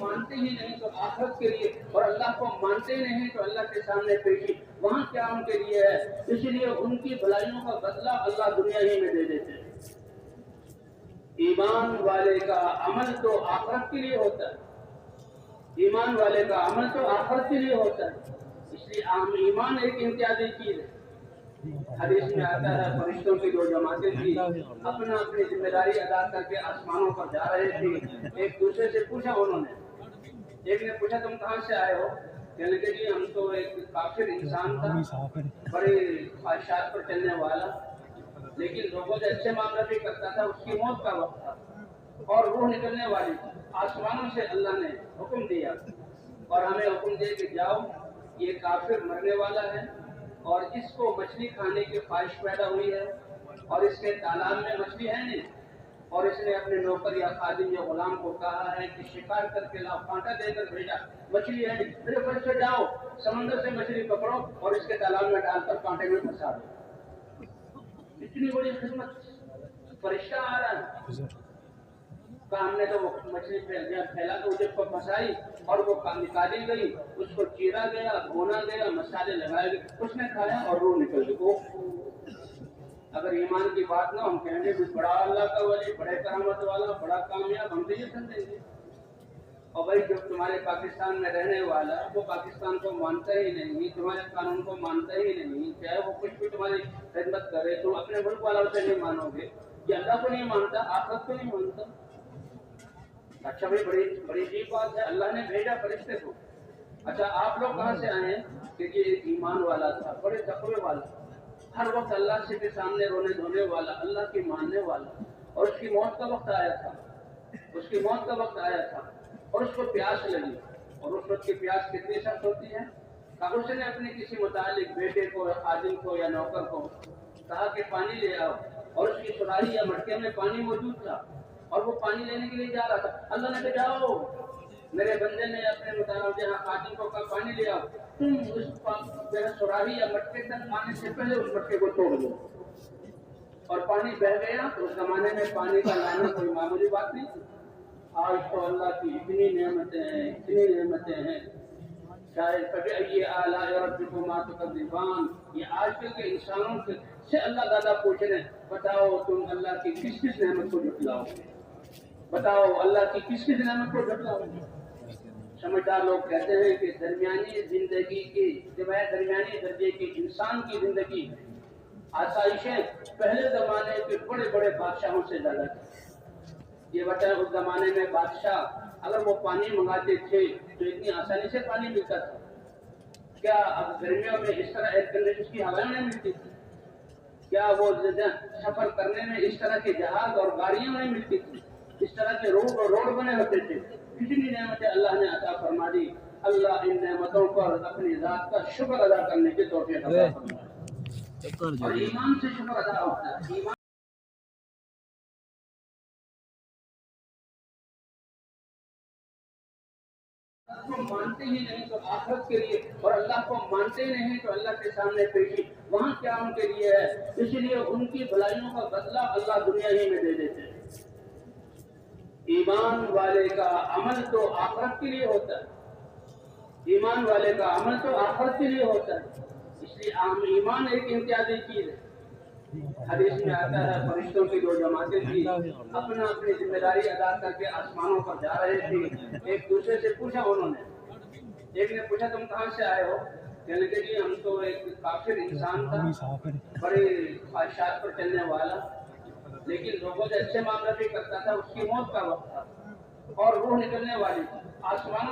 مانتے ہی نہیں تو آخرت کے لیے، اور اللہ کو مانتے ہی نہیں تو اللہ کے سامنے پیشی وہاں کیا ان کے لیے ہے؟ اس لیے ان کی بھلائیوں کا بدلہ اللہ دنیا ہی میں دے دیتے ہیں۔ ایمان والے کا عمل تو آخرت کے لیے ہوتا ہے، ایمان والے کا عمل تو آخرت کے لیے ہوتا ہے، اس لیے ایمان ایک امتیازی چیز ہے۔ حدیث میں آتا ہے فرشتوں کی جو جماعتیں تھی اپنا اپنی ذمہ داری ادا کر کے آسمانوں پر جا رہے تھے، ایک دوسرے سے پوچھا انہوں نے، ایک نے پوچھا تم کہاں سے آئے ہو؟ کہنے لگے جی ہم تو ایک کافر انسان تھا، بڑے خواہشات پر چلنے والا، لیکن لوگوں سے اچھے معاملہ بھی کرتا تھا، اس کی موت کا وقت تھا اور روح نکلنے والی تھی، آسمانوں سے اللہ نے حکم دیا اور ہمیں حکم دے کہ جاؤ یہ کافر مرنے والا ہے اور اس کو مچھلی کھانے کی خواہش پیدا ہوئی ہے اور اس کے تالاب میں مچھلی ہے نہیں، اور اس نے اپنے نوکر یا خادم یا غلام کو کہا ہے کہ شکار کر کے لاؤ، کانٹا دے کر بھیجا، مچھلی ہے نہیں، پھر فرشتے سے جاؤ سمندر سے مچھلی پکڑو اور اس کے تالاب میں ڈال کر کانٹے میں پھنسا دو۔ اتنی بڑی خدمت، فرشتہ آ رہا ہے، ہم نے تو وہ مچھلی پھیلا تو جب کو پھنسائی اور وہ نکالی گئی، اس کو چیرا گیا، بھونا گیا، مسالے لگائے گئے، اس نے کھایا اور روح نکل گئی۔ اگر ایمان کی بات نہ ہم کہیں گے بڑا اللہ کا ولی، بڑے کرامت والا، بڑا کامیاب، ہم تو یہ سمجھیں گے۔ اور بھائی جو تمہارے پاکستان میں رہنے والا وہ پاکستان کو مانتا ہی نہیں، تمہارے قانون کو مانتا ہی نہیں، چاہے وہ کچھ بھی تمہاری خدمت کرے، تم اپنے ملک والوں سے نہیں مانو گے، یہ اللہ کو نہیں مانتا، آخرت کو نہیں مانتا۔ اچھا بھائی بڑی عجیب بات ہے، اللہ نے بھیجا فرشتے کو۔ اچھا آپ لوگ کہاں سے آئے ہیں؟ کہ یہ ایک ایمان والا تھا، بڑے تقوی والا، ہر وقت اللہ سے کے سامنے رونے دھونے والا، اللہ کی ماننے والا، اور اس کی موت کا وقت آیا تھا، اس کی موت کا وقت آیا تھا اور اس کو پیاس لگی، اور اس وقت کی پیاس کتنی سخت ہوتی ہے؟ اس نے اپنے کسی متعلق بیٹے کو یا خادم کو یا نوکر کو کہا کہ پانی لے آؤ، اور اس کی سراہی یا مٹکے میں پانی موجود تھا اور وہ پانی لینے کے لیے جا رہا تھا، اللہ نے کہا جاؤ، میرے بندے نے اپنے مطابق جہاں خادم کو کہا پانی لے آؤ، تم اس سراہی یا مٹکے تک آنے سے پہلے اس مٹکے کو توڑ دو، اور پانی بہہ گیا۔ تو اس زمانے میں پانی کا لانا کوئی معمولی بات نہیں، آج تو اللہ کی اتنی نعمتیں ہیں، اتنی نعمتیں ہیں، شاید فبأي آلاء ربكما تكذبان، یہ آج کل کے انسانوں سے اللہ تعالیٰ پوچھ رہے ہیں بتاؤ تم اللہ کی کس کس نعمت کو جھٹلاؤ گے، بتاؤ اللہ کی کس کس نعمت کو جھٹلاؤ گے۔ سمجھدار لوگ کہتے ہیں کہ درمیانی زندگی کی درمیانی درجے کی انسان کی زندگی آسائشیں پہلے زمانے کے بڑے بڑے بادشاہوں سے زیادہ تھی۔ یہ بتایا اس زمانے میں بادشاہ اگر وہ پانی منگاتے تھے تو اتنی آسانی سے پانی ملتا تھا کیا؟ اب گرمیوں میں اس طرح ایئر کنڈیشن کی ہوائیں نہیں ملتی تھی کیا؟ وہ سفر کرنے میں اس طرح کے جہاز اور گاڑیاں نہیں ملتی تھی، اس طرح کے روڈ بنے ہوتے تھے، کتنی نعمتیں اللہ نے عطا فرما دی۔ اللہ ان نعمتوں پر اپنی ذات کا شکر ادا کرنے کی توفیق عطا فرمائے، اور ایمان سے شکر ادا ہوتا ہے۔ ایمان کو مانتے ہی نہیں تو آخرت کے لیے، اور اللہ کو مانتے ہی نہیں تو اللہ کے سامنے پیشی وہاں کیا ان کے لیے ہے؟ اس لیے ان کی بھلائیوں کا بدلہ اللہ دنیا ہی میں دے دیتے ہیں۔ ایمان والے کا عمل تو آخرت کے لیے ہوتا ہے، ایمان والے کا عمل تو آخرت کے لیے ہوتا ہے، اس لیے ایمان ایک امتیازی چیز ہے۔ حدیث میں آتا ہے فرشتوں کی جو جماعتیں تھی اپنا اپنی ذمہ داری ادا کر کے آسمانوں پر جا رہے تھے، ایک دوسرے سے پوچھا انہوں نے، ایک نے پوچھا تم کہاں سے آئے ہو؟ کہنے لگے جی ہم تو ایک کافر انسان تھا، بڑے خواہشات پر چلنے والا، لیکن لوگوں سے اچھے معاملہ بھی کرتا تھا، اس کی موت کا وقت تھا اور روح نکلنے والی تھی، آسمانوں